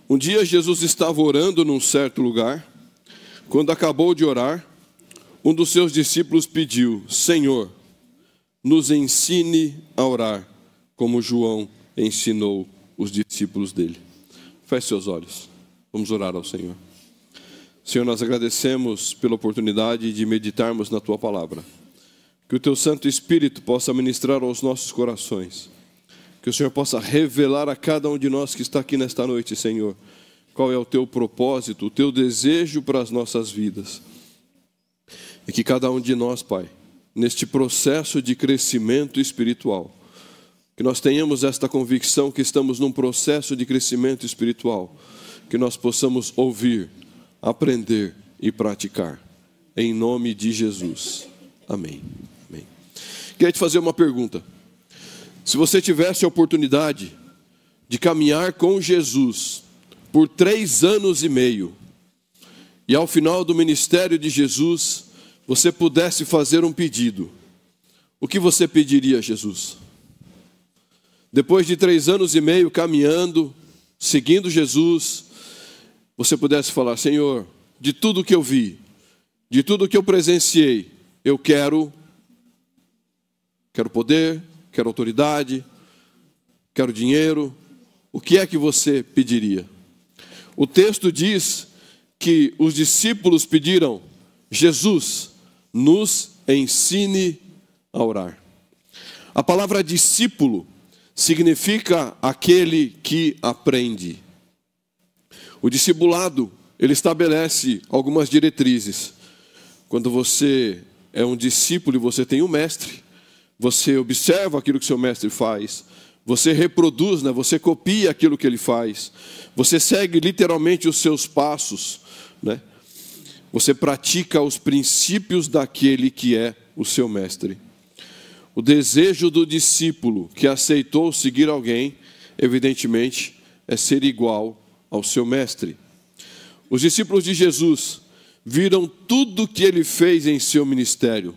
Um dia Jesus estava orando num certo lugar. Quando acabou de orar, um dos seus discípulos pediu: Senhor, nos ensine a orar, como João ensinou os discípulos dele. Feche seus olhos. Vamos orar ao Senhor. Senhor, nós agradecemos pela oportunidade de meditarmos na Tua palavra. Que o Teu Santo Espírito possa ministrar aos nossos corações. Que o Senhor possa revelar a cada um de nós que está aqui nesta noite, Senhor, qual é o Teu propósito, o Teu desejo para as nossas vidas. E que cada um de nós, Pai, neste processo de crescimento espiritual, que nós tenhamos esta convicção que estamos num processo de crescimento espiritual, que nós possamos ouvir, aprender e praticar. Em nome de Jesus. Amém. Amém. Queria te fazer uma pergunta. Se você tivesse a oportunidade de caminhar com Jesus por 3 anos e meio, e ao final do ministério de Jesus, você pudesse fazer um pedido, o que você pediria a Jesus? Depois de 3 anos e meio caminhando, seguindo Jesus, você pudesse falar: Senhor, de tudo que eu vi, de tudo que eu presenciei, eu quero poder, quero autoridade, quero dinheiro. O que é que você pediria? O texto diz que os discípulos pediram: Jesus, nos ensine a orar. A palavra discípulo significa aquele que aprende. O discipulado, ele estabelece algumas diretrizes. Quando você é um discípulo e você tem um mestre, você observa aquilo que seu mestre faz, você reproduz, você copia aquilo que ele faz, você segue literalmente os seus passos, Você pratica os princípios daquele que é o seu mestre. O desejo do discípulo que aceitou seguir alguém, evidentemente, é ser igual ao seu mestre. Os discípulos de Jesus viram tudo o que ele fez em seu ministério.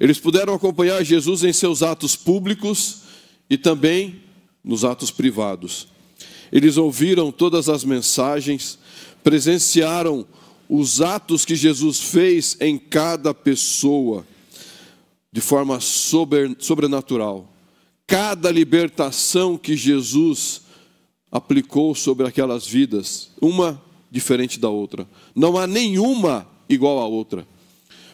Eles puderam acompanhar Jesus em seus atos públicos e também nos atos privados. Eles ouviram todas as mensagens, presenciaram os atos que Jesus fez em cada pessoa, de forma sobrenatural. Cada libertação que Jesus aplicou sobre aquelas vidas, uma diferente da outra. Não há nenhuma igual à outra.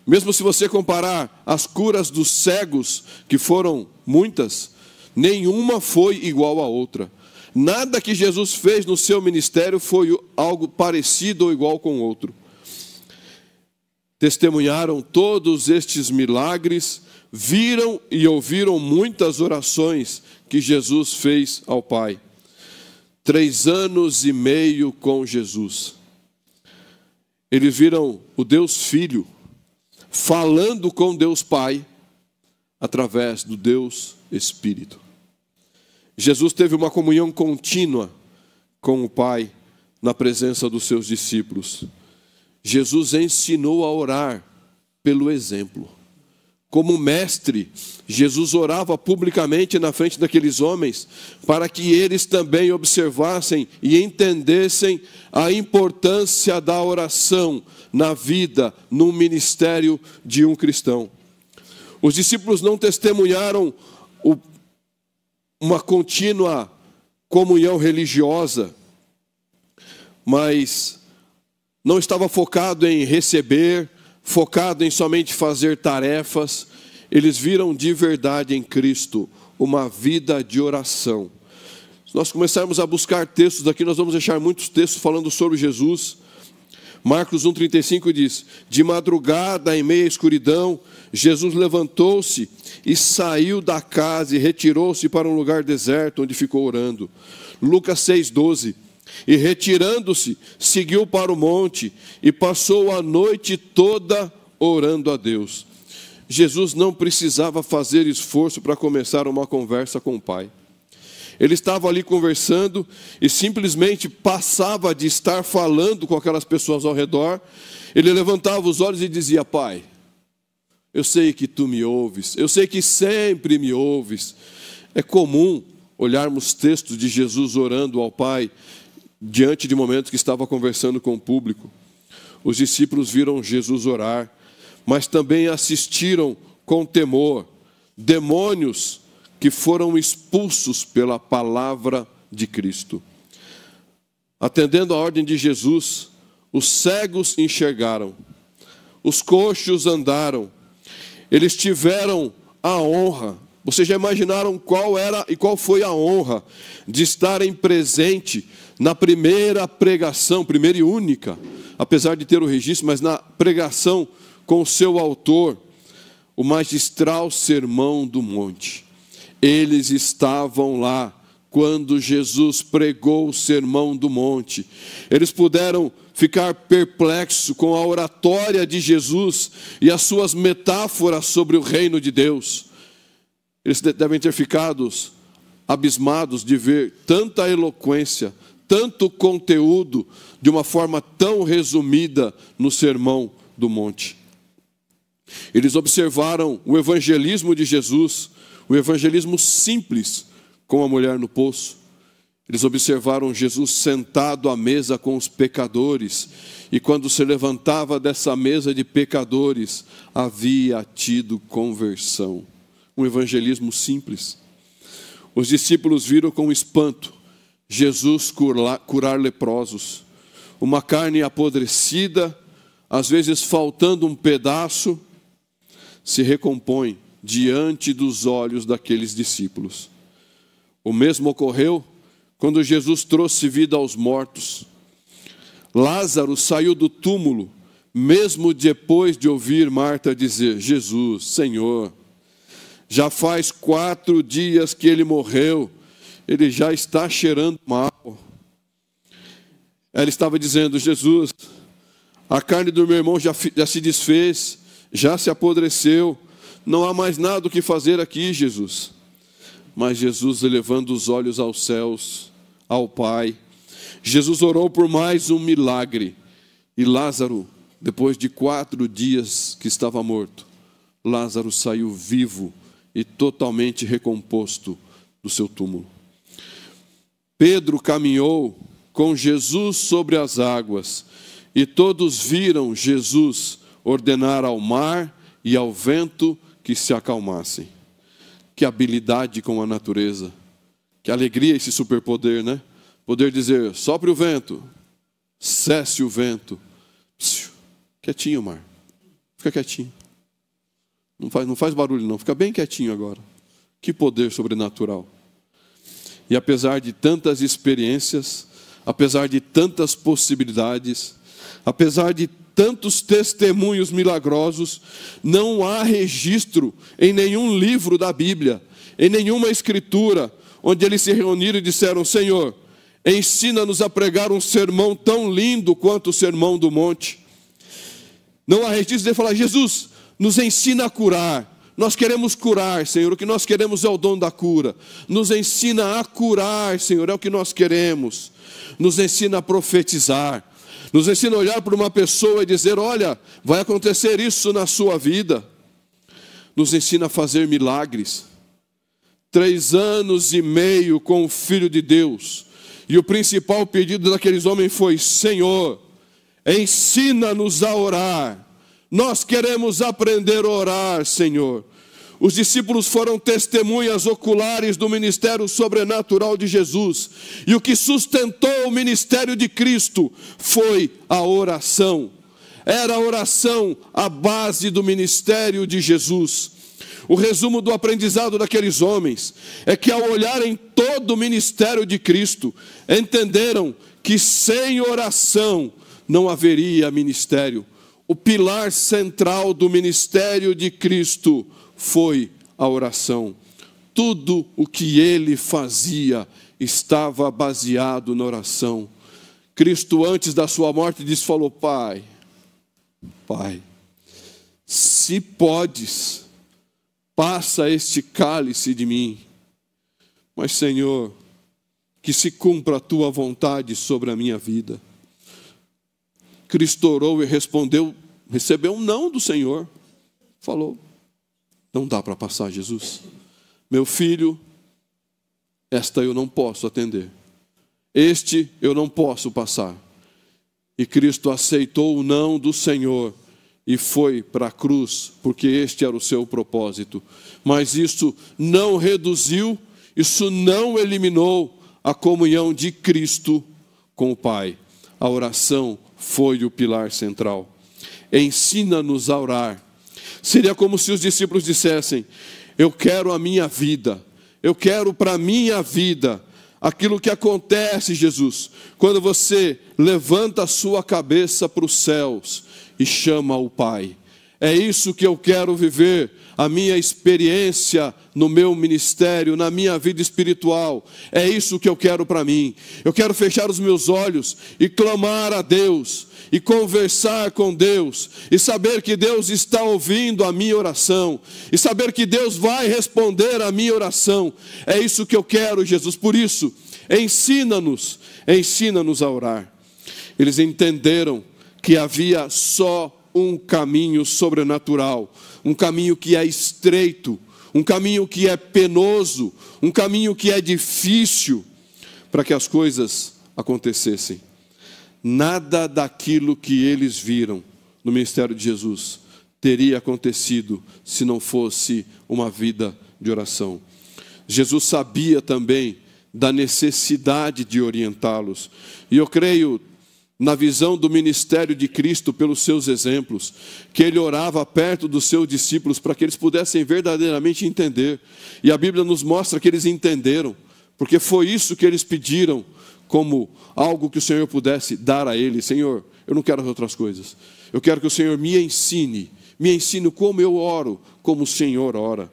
Mesmo se você comparar as curas dos cegos, que foram muitas, nenhuma foi igual à outra. Nada que Jesus fez no seu ministério foi algo parecido ou igual com o outro. Testemunharam todos estes milagres, viram e ouviram muitas orações que Jesus fez ao Pai. 3 anos e meio com Jesus. Eles viram o Deus Filho falando com Deus Pai através do Deus Espírito. Jesus teve uma comunhão contínua com o Pai na presença dos seus discípulos. Jesus ensinou a orar pelo exemplo. Como mestre, Jesus orava publicamente na frente daqueles homens para que eles também observassem e entendessem a importância da oração na vida, no ministério de um cristão. Os discípulos não testemunharam uma contínua comunhão religiosa, mas não estava focado em receber, focado em somente fazer tarefas. Eles viram de verdade em Cristo uma vida de oração. Se nós começarmos a buscar textos aqui, nós vamos achar muitos textos falando sobre Jesus. Marcos 1,35 diz: de madrugada, em meia escuridão, Jesus levantou-se e saiu da casa e retirou-se para um lugar deserto, onde ficou orando. Lucas 6,12: e retirando-se, seguiu para o monte e passou a noite toda orando a Deus. Jesus não precisava fazer esforço para começar uma conversa com o Pai. Ele estava ali conversando e simplesmente passava de estar falando com aquelas pessoas ao redor. Ele levantava os olhos e dizia: Pai, eu sei que Tu me ouves, eu sei que sempre me ouves. É comum olharmos textos de Jesus orando ao Pai diante de momentos que estava conversando com o público, os discípulos viram Jesus orar, mas também assistiram com temor demônios que foram expulsos pela palavra de Cristo. Atendendo à ordem de Jesus, os cegos enxergaram, os coxos andaram, eles tiveram a honra. Vocês já imaginaram qual era e qual foi a honra de estarem presente na primeira pregação, primeira e única, apesar de ter o registro, mas na pregação com o seu autor, o magistral Sermão do Monte. Eles estavam lá quando Jesus pregou o Sermão do Monte. Eles puderam ficar perplexos com a oratória de Jesus e as suas metáforas sobre o reino de Deus. Eles devem ter ficado abismados de ver tanta eloquência, tanto conteúdo, de uma forma tão resumida no Sermão do Monte. Eles observaram o evangelismo de Jesus, o evangelismo simples com a mulher no poço. Eles observaram Jesus sentado à mesa com os pecadores, e quando se levantava dessa mesa de pecadores, havia tido conversão. Um evangelismo simples. Os discípulos viram com espanto Jesus curar leprosos. Uma carne apodrecida, às vezes faltando um pedaço, se recompõe diante dos olhos daqueles discípulos. O mesmo ocorreu quando Jesus trouxe vida aos mortos. Lázaro saiu do túmulo, mesmo depois de ouvir Marta dizer: Jesus, Senhor, já faz 4 dias que ele morreu, ele já está cheirando mal. Ela estava dizendo: Jesus, a carne do meu irmão já se desfez, já se apodreceu, não há mais nada o que fazer aqui, Jesus. Mas Jesus, elevando os olhos aos céus, ao Pai, Jesus orou por mais um milagre. E Lázaro, depois de 4 dias que estava morto, Lázaro saiu vivo e totalmente recomposto do seu túmulo. Pedro caminhou com Jesus sobre as águas, e todos viram Jesus ordenar ao mar e ao vento que se acalmassem. Que habilidade com a natureza, que alegria esse superpoder, né? Poder dizer: sopre o vento, cesse o vento, quietinho, mar, fica quietinho, não faz barulho não, fica bem quietinho agora. Que poder sobrenatural. E apesar de tantas experiências, apesar de tantas possibilidades, apesar de tantos testemunhos milagrosos, não há registro em nenhum livro da Bíblia, em nenhuma escritura, onde eles se reuniram e disseram: Senhor, ensina-nos a pregar um sermão tão lindo quanto o Sermão do Monte. Não há registro de falar: Jesus, nos ensina a curar. Nós queremos curar, Senhor, o que nós queremos é o dom da cura. Nos ensina a curar, Senhor, é o que nós queremos. Nos ensina a profetizar. Nos ensina a olhar para uma pessoa e dizer: olha, vai acontecer isso na sua vida. Nos ensina a fazer milagres. 3 anos e meio com o Filho de Deus. E o principal pedido daqueles homens foi: Senhor, ensina-nos a orar. Nós queremos aprender a orar, Senhor. Os discípulos foram testemunhas oculares do ministério sobrenatural de Jesus. E o que sustentou o ministério de Cristo foi a oração. Era a oração a base do ministério de Jesus. O resumo do aprendizado daqueles homens é que, ao olharem todo o ministério de Cristo, entenderam que sem oração não haveria ministério. O pilar central do ministério de Cristo foi a oração. Tudo o que ele fazia estava baseado na oração. Cristo, antes da sua morte, falou: Pai, se podes, passa este cálice de mim. Mas, Senhor, que se cumpra a tua vontade sobre a minha vida. Cristo orou e respondeu, recebeu um não do Senhor. Falou: não dá para passar, Jesus. Meu filho, esta eu não posso atender. este eu não posso passar. E Cristo aceitou o não do Senhor e foi para a cruz, porque este era o seu propósito. Mas isso não reduziu, isso não eliminou a comunhão de Cristo com o Pai. A oração foi o pilar central. Ensina-nos a orar. Seria como se os discípulos dissessem: eu quero a minha vida, eu quero para a minha vida aquilo que acontece, Jesus, quando você levanta a sua cabeça para os céus e chama o Pai. É isso que eu quero viver, a minha experiência no meu ministério, na minha vida espiritual. É isso que eu quero para mim. Eu quero fechar os meus olhos e clamar a Deus, e conversar com Deus, e saber que Deus está ouvindo a minha oração, e saber que Deus vai responder a minha oração. É isso que eu quero, Jesus. Por isso, ensina-nos a orar. Eles entenderam que havia só um caminho sobrenatural, um caminho que é estreito, um caminho que é penoso, um caminho que é difícil para que as coisas acontecessem. Nada daquilo que eles viram no ministério de Jesus teria acontecido se não fosse uma vida de oração. Jesus sabia também da necessidade de orientá-los. E eu creio, na visão do ministério de Cristo pelos seus exemplos, que ele orava perto dos seus discípulos para que eles pudessem verdadeiramente entender. E a Bíblia nos mostra que eles entenderam, porque foi isso que eles pediram como algo que o Senhor pudesse dar a eles. Senhor, eu não quero outras coisas. Eu quero que o Senhor me ensine como eu oro, como o Senhor ora.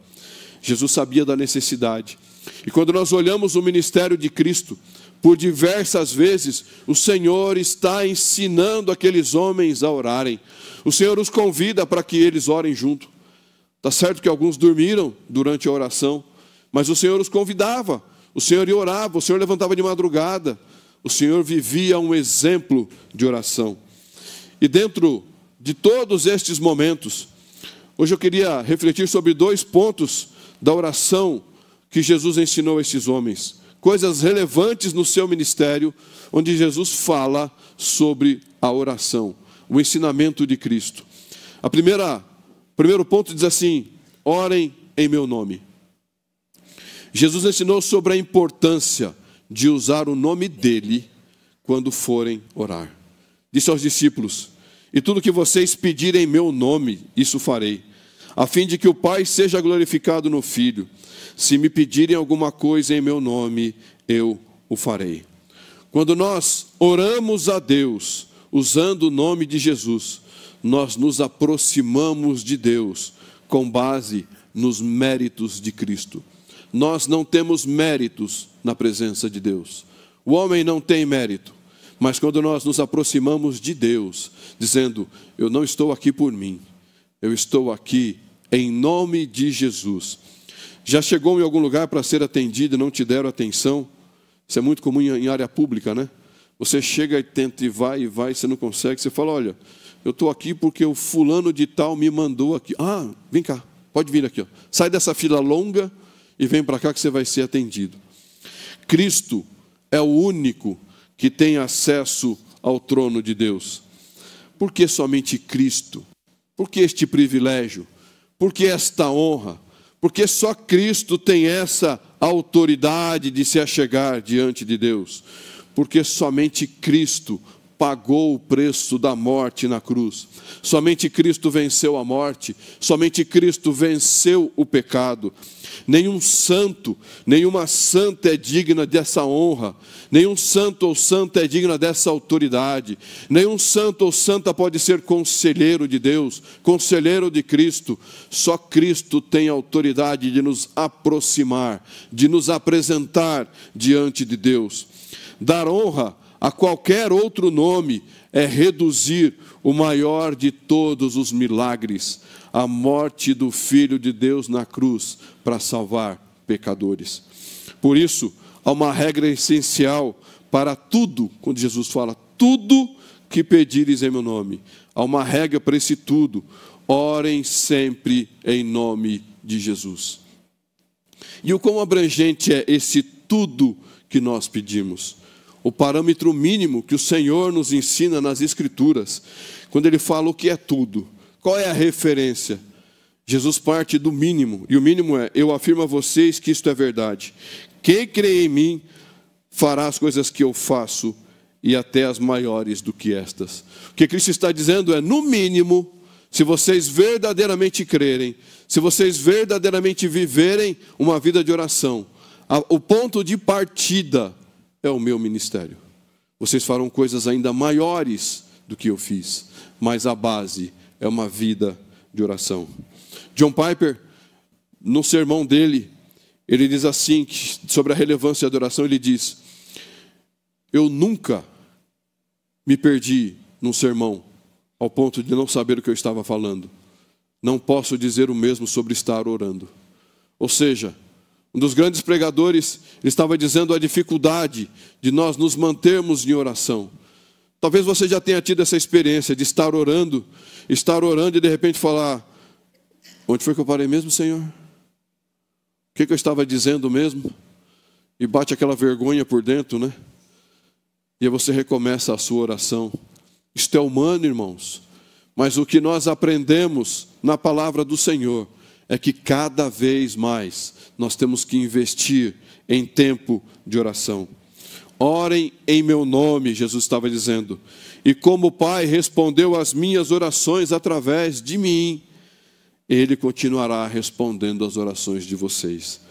Jesus sabia da necessidade. E quando nós olhamos o ministério de Cristo, por diversas vezes, o Senhor está ensinando aqueles homens a orarem. O Senhor os convida para que eles orem junto. Está certo que alguns dormiram durante a oração, mas o Senhor os convidava. O Senhor orava, o Senhor levantava de madrugada. O Senhor vivia um exemplo de oração. E dentro de todos estes momentos, hoje eu queria refletir sobre 2 pontos da oração que Jesus ensinou a estes homens. Coisas relevantes no seu ministério, onde Jesus fala sobre a oração, o ensinamento de Cristo. Primeiro ponto diz assim: orem em meu nome. Jesus ensinou sobre a importância de usar o nome dele quando forem orar. Disse aos discípulos: e tudo que vocês pedirem em meu nome, isso farei, a fim de que o Pai seja glorificado no Filho. Se me pedirem alguma coisa em meu nome, eu o farei. Quando nós oramos a Deus, usando o nome de Jesus, nós nos aproximamos de Deus com base nos méritos de Cristo. Nós não temos méritos na presença de Deus. O homem não tem mérito. Mas quando nós nos aproximamos de Deus, dizendo: eu não estou aqui por mim, eu estou aqui em nome de Jesus. Já chegou em algum lugar para ser atendido e não te deram atenção? Isso é muito comum em área pública, né? Você chega e tenta e vai, você não consegue. Você fala: olha, eu estou aqui porque o fulano de tal me mandou aqui. Ah, vem cá, pode vir aqui. Ó. Sai dessa fila longa e vem para cá que você vai ser atendido. Cristo é o único que tem acesso ao trono de Deus. Por que somente Cristo? Por que este privilégio? Por que esta honra? Porque só Cristo tem essa autoridade de se achegar diante de Deus. Porque somente Cristo pagou o preço da morte na cruz. Somente Cristo venceu a morte. Somente Cristo venceu o pecado. Nenhum santo, nenhuma santa é digna dessa honra. Nenhum santo ou santa é digna dessa autoridade. Nenhum santo ou santa pode ser conselheiro de Deus, conselheiro de Cristo. Só Cristo tem autoridade de nos aproximar, de nos apresentar diante de Deus. Dar honra a qualquer outro nome é reduzir o maior de todos os milagres, a morte do Filho de Deus na cruz para salvar pecadores. Por isso, há uma regra essencial para tudo, quando Jesus fala, tudo que pedires em meu nome. Há uma regra para esse tudo: orem sempre em nome de Jesus. E o quão abrangente é esse tudo que nós pedimos? o parâmetro mínimo que o Senhor nos ensina nas Escrituras, quando Ele fala o que é tudo. Qual é a referência? Jesus parte do mínimo, e o mínimo é: eu afirmo a vocês que isto é verdade. Quem crê em mim fará as coisas que eu faço, e até as maiores do que estas. O que Cristo está dizendo é, no mínimo, se vocês verdadeiramente crerem, se vocês verdadeiramente viverem uma vida de oração, o ponto de partida é o meu ministério. Vocês farão coisas ainda maiores do que eu fiz, mas a base é uma vida de oração. John Piper, no sermão dele, ele diz assim, sobre a relevância da oração, ele diz: eu nunca me perdi num sermão ao ponto de não saber o que eu estava falando. Não posso dizer o mesmo sobre estar orando. Ou seja, um dos grandes pregadores, ele estava dizendo a dificuldade de nós nos mantermos em oração. Talvez você já tenha tido essa experiência de estar orando e de repente falar: onde foi que eu parei mesmo, Senhor? O que eu estava dizendo mesmo? E bate aquela vergonha por dentro, né? E aí você recomeça a sua oração. Isto é humano, irmãos. Mas o que nós aprendemos na palavra do Senhor é que cada vez mais nós temos que investir em tempo de oração. Orem em meu nome, Jesus estava dizendo. E como o Pai respondeu às minhas orações através de mim, Ele continuará respondendo às orações de vocês.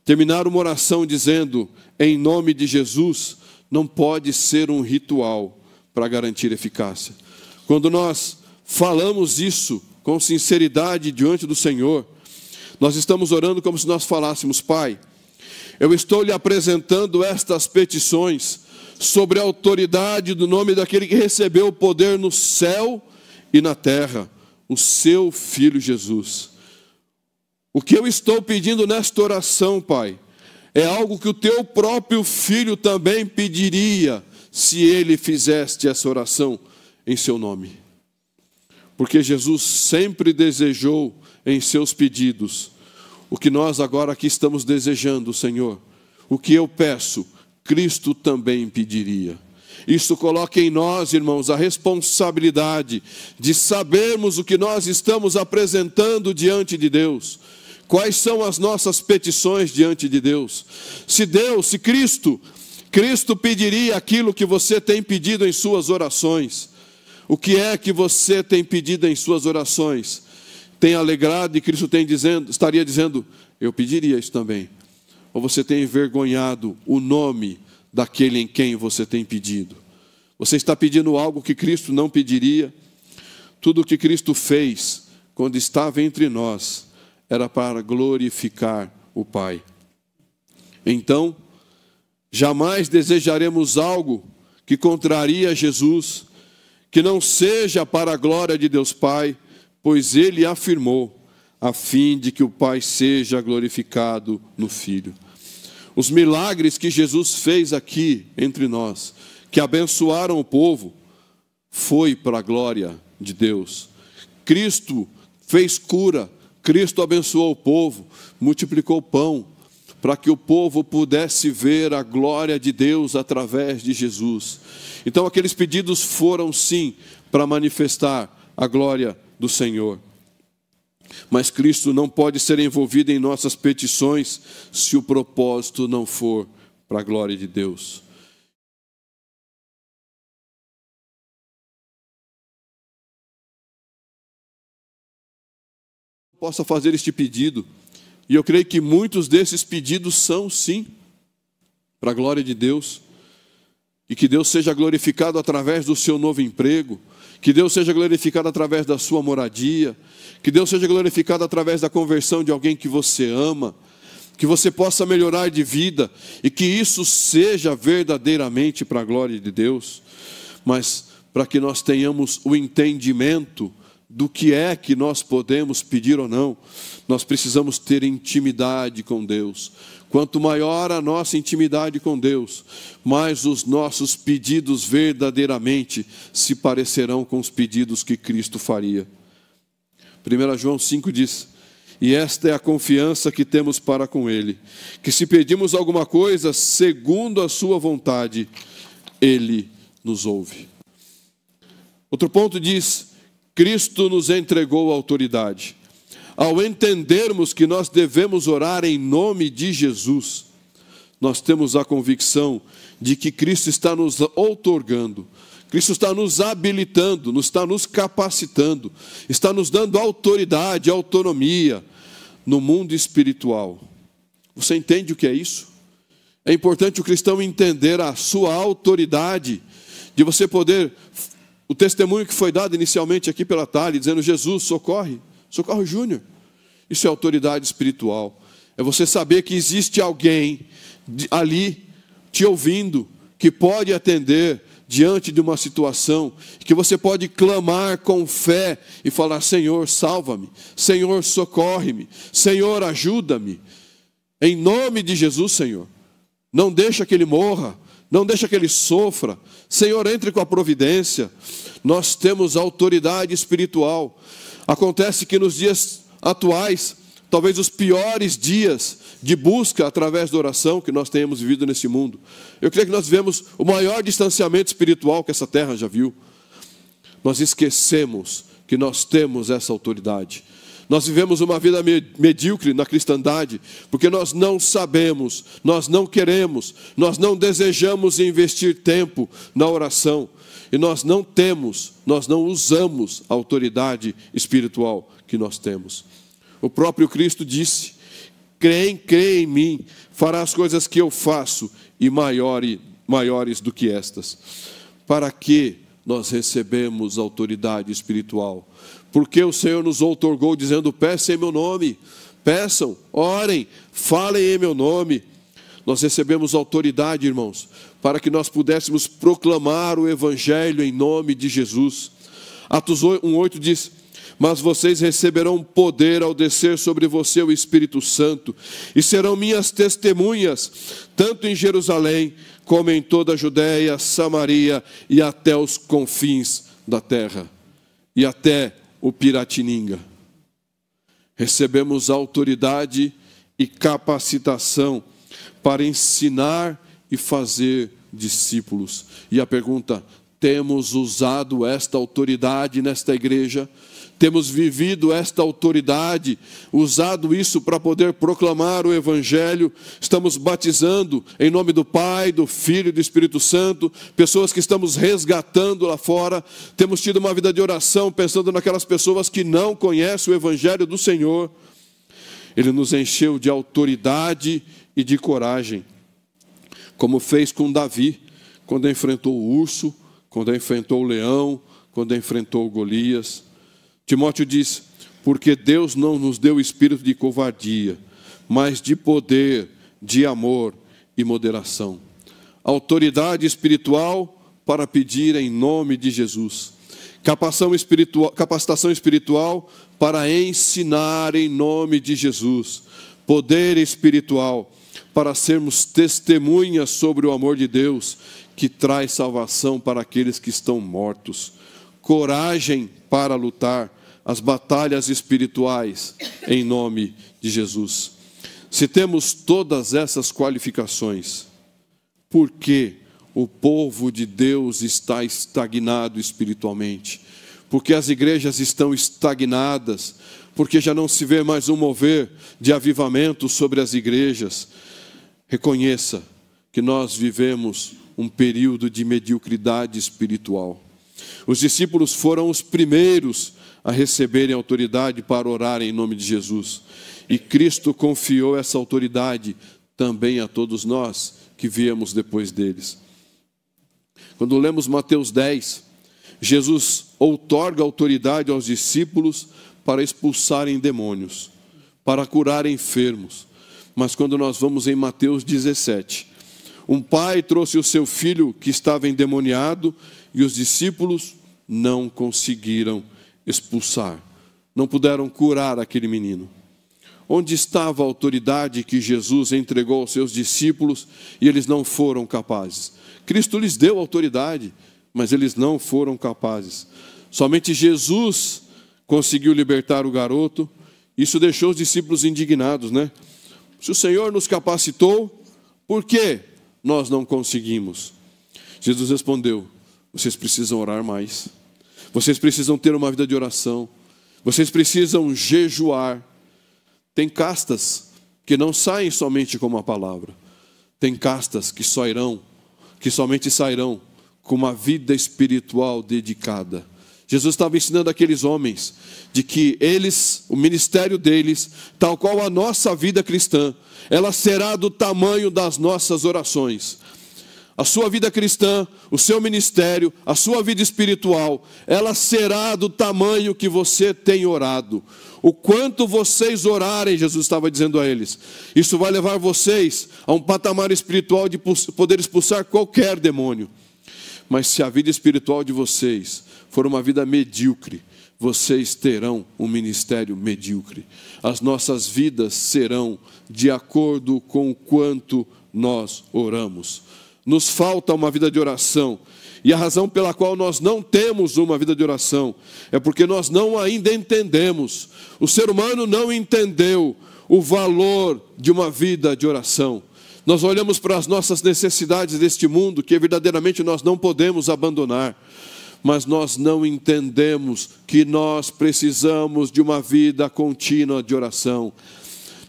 Terminar uma oração dizendo em nome de Jesus não pode ser um ritual para garantir eficácia. Quando nós falamos isso com sinceridade diante do Senhor, nós estamos orando como se nós falássemos: Pai, eu estou lhe apresentando estas petições sobre a autoridade do nome daquele que recebeu o poder no céu e na terra, o seu Filho Jesus. O que eu estou pedindo nesta oração, Pai, é algo que o teu próprio Filho também pediria se ele fizesse essa oração em seu nome. Porque Jesus sempre desejou em seus pedidos o que nós agora aqui estamos desejando, Senhor. O que eu peço, Cristo também pediria. Isso coloca em nós, irmãos, a responsabilidade de sabermos o que nós estamos apresentando diante de Deus. Quais são as nossas petições diante de Deus? Se Cristo pediria aquilo que você tem pedido em suas orações, o que é que você tem pedido em suas orações? Tem alegrado e Cristo estaria dizendo: eu pediria isso também. Ou você tem envergonhado o nome daquele em quem você tem pedido? Você está pedindo algo que Cristo não pediria? Tudo o que Cristo fez quando estava entre nós era para glorificar o Pai. Então, jamais desejaremos algo que contraria Jesus, que não seja para a glória de Deus Pai, pois Ele afirmou, a fim de que o Pai seja glorificado no Filho. Os milagres que Jesus fez aqui entre nós, que abençoaram o povo, foi para a glória de Deus. Cristo fez cura, Cristo abençoou o povo, multiplicou o pão, para que o povo pudesse ver a glória de Deus através de Jesus. Então aqueles pedidos foram sim para manifestar a glória do Senhor. Mas Cristo não pode ser envolvido em nossas petições se o propósito não for para a glória de Deus. Possa fazer este pedido, e eu creio que muitos desses pedidos são sim para a glória de Deus, e que Deus seja glorificado através do seu novo emprego, que Deus seja glorificado através da sua moradia, que Deus seja glorificado através da conversão de alguém que você ama, que você possa melhorar de vida, e que isso seja verdadeiramente para a glória de Deus. Mas para que nós tenhamos o entendimento do que é que nós podemos pedir ou não, nós precisamos ter intimidade com Deus. Quanto maior a nossa intimidade com Deus, mais os nossos pedidos verdadeiramente se parecerão com os pedidos que Cristo faria. 1 João 5 diz: E esta é a confiança que temos para com Ele, que se pedimos alguma coisa segundo a sua vontade, Ele nos ouve. Outro ponto diz: Cristo nos entregou a autoridade. Ao entendermos que nós devemos orar em nome de Jesus, nós temos a convicção de que Cristo está nos outorgando, Cristo está nos habilitando, está nos capacitando, está nos dando autoridade, autonomia no mundo espiritual. Você entende o que é isso? É importante o cristão entender a sua autoridade, de você poder, o testemunho que foi dado inicialmente aqui pela Thalia, dizendo: Jesus, socorre o Júnior. Isso é autoridade espiritual. É você saber que existe alguém ali te ouvindo, que pode atender diante de uma situação, que você pode clamar com fé e falar: Senhor, salva-me, Senhor, socorre-me, Senhor, ajuda-me. Em nome de Jesus, Senhor. Não deixa que ele morra, não deixa que ele sofra. Senhor, entre com a providência. Nós temos autoridade espiritual. Acontece que nos dias atuais, talvez os piores dias de busca através da oração que nós tenhamos vivido nesse mundo, eu creio que nós vivemos o maior distanciamento espiritual que essa terra já viu. Nós esquecemos que nós temos essa autoridade. Nós vivemos uma vida medíocre na cristandade, porque nós não sabemos, nós não queremos, nós não desejamos investir tempo na oração. E nós não temos, nós não usamos a autoridade espiritual que nós temos. O próprio Cristo disse: crê em mim, fará as coisas que eu faço e maiores do que estas. Para que nós recebemos autoridade espiritual? Porque o Senhor nos outorgou dizendo: peçam em meu nome, peçam, orem, falem em meu nome. Nós recebemos autoridade, irmãos, para que nós pudéssemos proclamar o Evangelho em nome de Jesus. Atos 1:8 diz: mas vocês receberão poder ao descer sobre você o Espírito Santo, e serão minhas testemunhas, tanto em Jerusalém, como em toda a Judéia, Samaria e até os confins da terra, e até o Piratininga. Recebemos autoridade e capacitação para ensinar e fazer discípulos. E a pergunta: temos usado esta autoridade nesta igreja? Temos vivido esta autoridade, usado isso para poder proclamar o Evangelho? Estamos batizando em nome do Pai, do Filho e do Espírito Santo, pessoas que estamos resgatando lá fora. Temos tido uma vida de oração pensando naquelas pessoas que não conhecem o Evangelho do Senhor. Ele nos encheu de autoridade e de coragem, como fez com Davi, quando enfrentou o urso, quando enfrentou o leão, quando enfrentou Golias. Timóteo diz: porque Deus não nos deu espírito de covardia, mas de poder, de amor e moderação. Autoridade espiritual para pedir em nome de Jesus. Capacitação espiritual para ensinar em nome de Jesus. Poder espiritual para sermos testemunhas sobre o amor de Deus, que traz salvação para aqueles que estão mortos. Coragem para lutar as batalhas espirituais em nome de Jesus. Se temos todas essas qualificações, por que o povo de Deus está estagnado espiritualmente? Porque as igrejas estão estagnadas, porque já não se vê mais um mover de avivamento sobre as igrejas. Reconheça que nós vivemos um período de mediocridade espiritual. Os discípulos foram os primeiros a receberem autoridade para orar em nome de Jesus. E Cristo confiou essa autoridade também a todos nós que viemos depois deles. Quando lemos Mateus 10, Jesus outorga autoridade aos discípulos para expulsarem demônios, para curar enfermos. Mas quando nós vamos em Mateus 17, um pai trouxe o seu filho que estava endemoniado e os discípulos não conseguiram expulsar, não puderam curar aquele menino. Onde estava a autoridade que Jesus entregou aos seus discípulos e eles não foram capazes? Cristo lhes deu autoridade, mas eles não foram capazes. Somente Jesus conseguiu libertar o garoto Isso deixou os discípulos indignados, né? Se o Senhor nos capacitou, por que nós não conseguimos? Jesus respondeu: vocês precisam orar mais. Vocês precisam ter uma vida de oração. Vocês precisam jejuar. Tem castas que não saem somente com uma palavra. Tem castas que somente sairão com uma vida espiritual dedicada. Jesus estava ensinando aqueles homens de que eles, o ministério deles, tal qual a nossa vida cristã, ela será do tamanho das nossas orações. A sua vida cristã, o seu ministério, a sua vida espiritual, ela será do tamanho que você tem orado. O quanto vocês orarem, Jesus estava dizendo a eles, isso vai levar vocês a um patamar espiritual de poder expulsar qualquer demônio. Mas se a vida espiritual de vocês for uma vida medíocre, vocês terão um ministério medíocre. As nossas vidas serão de acordo com o quanto nós oramos. Nos falta uma vida de oração. E a razão pela qual nós não temos uma vida de oração é porque nós não ainda entendemos. O ser humano não entendeu o valor de uma vida de oração. Nós olhamos para as nossas necessidades deste mundo, que verdadeiramente nós não podemos abandonar. Mas nós não entendemos que nós precisamos de uma vida contínua de oração.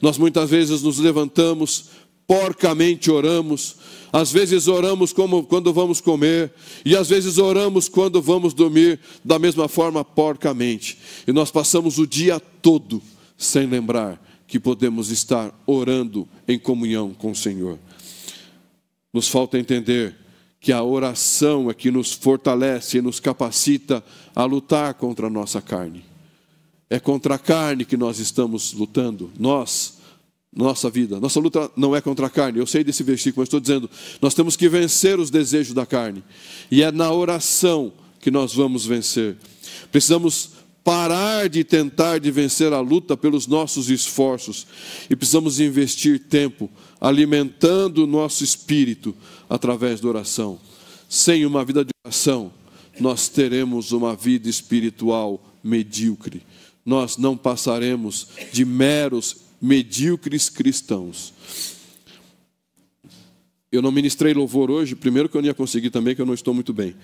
Nós muitas vezes nos levantamos, porcamente oramos, às vezes oramos como quando vamos comer, e às vezes oramos quando vamos dormir, da mesma forma porcamente. E nós passamos o dia todo sem lembrar que podemos estar orando em comunhão com o Senhor. Nos falta entender que a oração é que nos fortalece e nos capacita a lutar contra a nossa carne. É contra a carne que nós estamos lutando. Nossa vida, nossa luta não é contra a carne. Eu sei desse versículo, mas estou dizendo, nós temos que vencer os desejos da carne. E é na oração que nós vamos vencer. Precisamos parar de tentar de vencer a luta pelos nossos esforços. E precisamos investir tempo alimentando o nosso espírito através da oração. Sem uma vida de oração, nós teremos uma vida espiritual medíocre. Nós não passaremos de meros medíocres cristãos. Eu não ministrei louvor hoje, primeiro que eu não ia conseguir também, que eu não estou muito bem.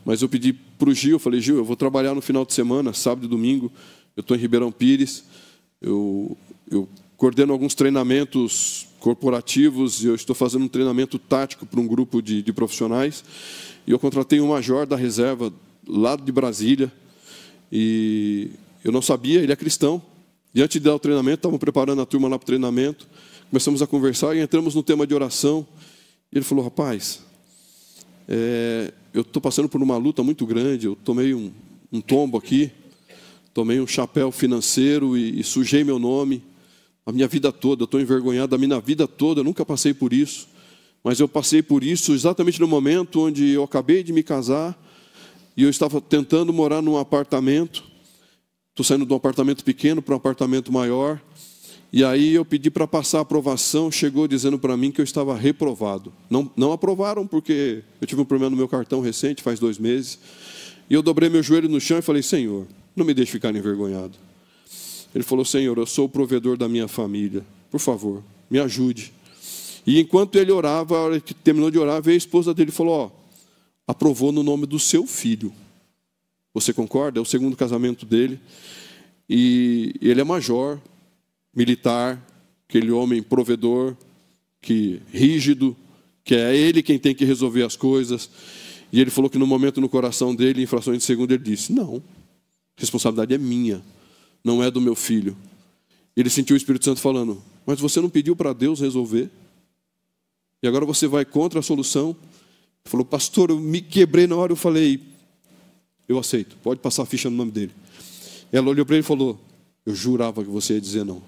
Mas eu pedi para o Gil, eu falei, Gil, eu vou trabalhar no final de semana, sábado e domingo, eu estou em Ribeirão Pires, eu coordeno alguns treinamentos corporativos, e eu estou fazendo um treinamento tático para um grupo de profissionais, e eu contratei um major da reserva, lá de Brasília, e eu não sabia, ele é cristão. Diante de dar o treinamento, estavam preparando a turma lá para o treinamento, começamos a conversar e entramos no tema de oração. Ele falou, rapaz, eu estou passando por uma luta muito grande, eu tomei um tombo aqui, tomei um chapéu financeiro e sujei meu nome, a minha vida toda, eu estou envergonhado, a minha vida toda, eu nunca passei por isso, mas eu passei por isso exatamente no momento onde eu acabei de me casar e eu estava tentando morar num apartamento. Estou saindo de um apartamento pequeno para um apartamento maior. E aí eu pedi para passar a aprovação. Chegou dizendo para mim que eu estava reprovado. Não aprovaram porque eu tive um problema no meu cartão recente, faz 2 meses. E eu dobrei meu joelho no chão e falei, Senhor, não me deixe ficar envergonhado. Ele falou, Senhor, eu sou o provedor da minha família. Por favor, me ajude. E enquanto ele orava, a hora que terminou de orar, veio a esposa dele e falou, aprovou no nome do seu filho. Você concorda? É o segundo casamento dele. E ele é major, militar, aquele homem provedor, rígido, que é ele quem tem que resolver as coisas. E ele falou que no momento no coração dele, em frações de segundo, ele disse, não, a responsabilidade é minha, não é do meu filho. Ele sentiu o Espírito Santo falando, mas você não pediu para Deus resolver? E agora você vai contra a solução? Ele falou, pastor, eu me quebrei na hora, eu falei, eu aceito, pode passar a ficha no nome dele. Ela olhou para ele e falou, eu jurava que você ia dizer não.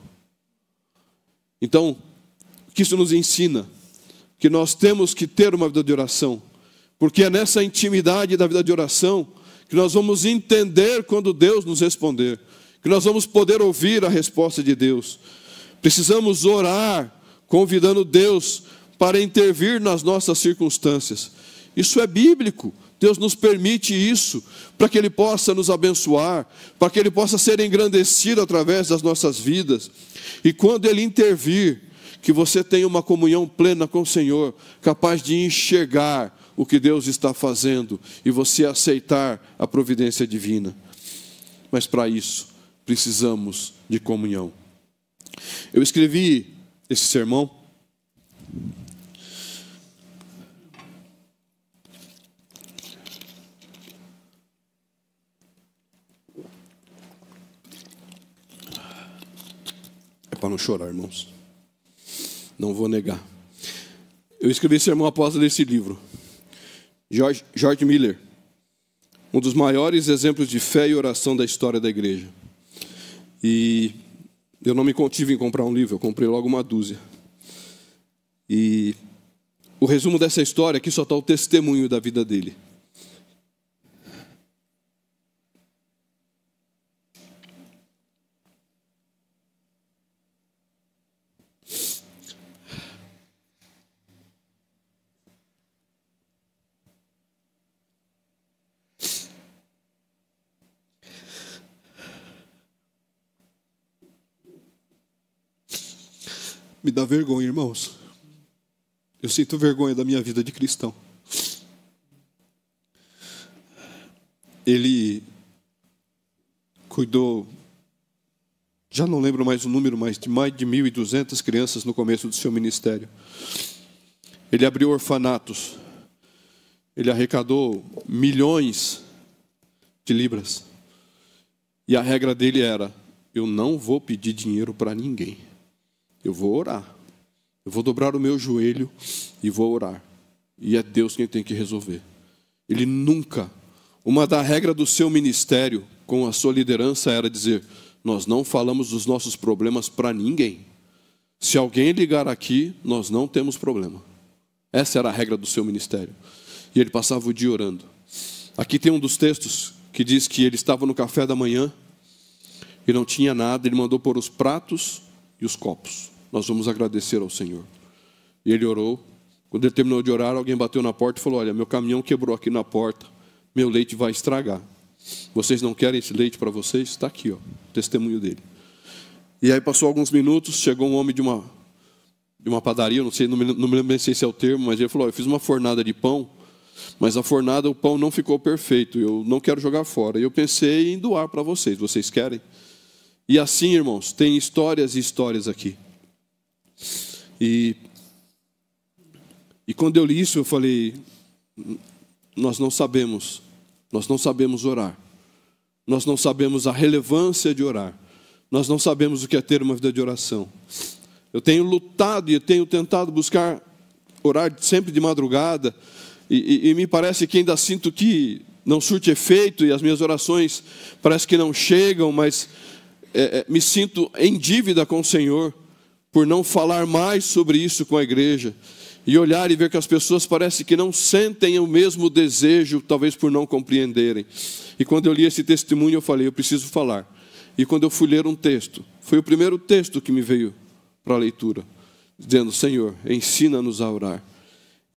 Então, o que isso nos ensina? Que nós temos que ter uma vida de oração, porque é nessa intimidade da vida de oração que nós vamos entender quando Deus nos responder, que nós vamos poder ouvir a resposta de Deus. Precisamos orar, convidando Deus para intervir nas nossas circunstâncias. Isso é bíblico. Deus nos permite isso para que Ele possa nos abençoar, para que Ele possa ser engrandecido através das nossas vidas. E quando Ele intervir, que você tenha uma comunhão plena com o Senhor, capaz de enxergar o que Deus está fazendo e você aceitar a providência divina. Mas para isso, precisamos de comunhão. Eu escrevi esse sermão para não chorar, irmãos. Não vou negar. Eu escrevi esse sermão após ler esse livro. George Miller, um dos maiores exemplos de fé e oração da história da igreja. E eu não me contive em comprar um livro, eu comprei logo uma dúzia. E o resumo dessa história aqui só está o testemunho da vida dele. Me dá vergonha, irmãos. Eu sinto vergonha da minha vida de cristão. Ele cuidou, já não lembro mais o número, mas de mais de 1.200 crianças no começo do seu ministério. Ele abriu orfanatos. Ele arrecadou milhões de libras. E a regra dele era: eu não vou pedir dinheiro para ninguém. Eu vou orar. Eu vou dobrar o meu joelho e vou orar. E é Deus quem tem que resolver. Ele nunca... Uma da regra do seu ministério com a sua liderança era dizer: nós não falamos dos nossos problemas para ninguém. Se alguém ligar aqui, nós não temos problema. Essa era a regra do seu ministério. E ele passava o dia orando. Aqui tem um dos textos que diz que ele estava no café da manhã e não tinha nada. Ele mandou pôr os pratos e os copos. Nós vamos agradecer ao Senhor. E ele orou. Quando ele terminou de orar, alguém bateu na porta e falou: olha, meu caminhão quebrou aqui na porta. Meu leite vai estragar. Vocês não querem esse leite para vocês? Está aqui, ó, o testemunho dele. E aí passou alguns minutos, chegou um homem de uma padaria, não me lembro se esse é o termo, mas ele falou: eu fiz uma fornada de pão, mas a fornada, o pão não ficou perfeito, eu não quero jogar fora. E eu pensei em doar para vocês. Vocês querem? E assim, irmãos, tem histórias e histórias aqui. E quando eu li isso, eu falei: nós não sabemos orar. Nós não sabemos a relevância de orar. Nós não sabemos o que é ter uma vida de oração. Eu tenho lutado e eu tenho tentado buscar orar sempre de madrugada, e me parece que ainda sinto que não surte efeito, e as minhas orações parece que não chegam, mas me sinto em dívida com o Senhor por não falar mais sobre isso com a igreja, e olhar e ver que as pessoas parece que não sentem o mesmo desejo, talvez por não compreenderem. E quando eu li esse testemunho, eu falei: eu preciso falar. E quando eu fui ler um texto, foi o primeiro texto que me veio para a leitura, dizendo: Senhor, ensina-nos a orar.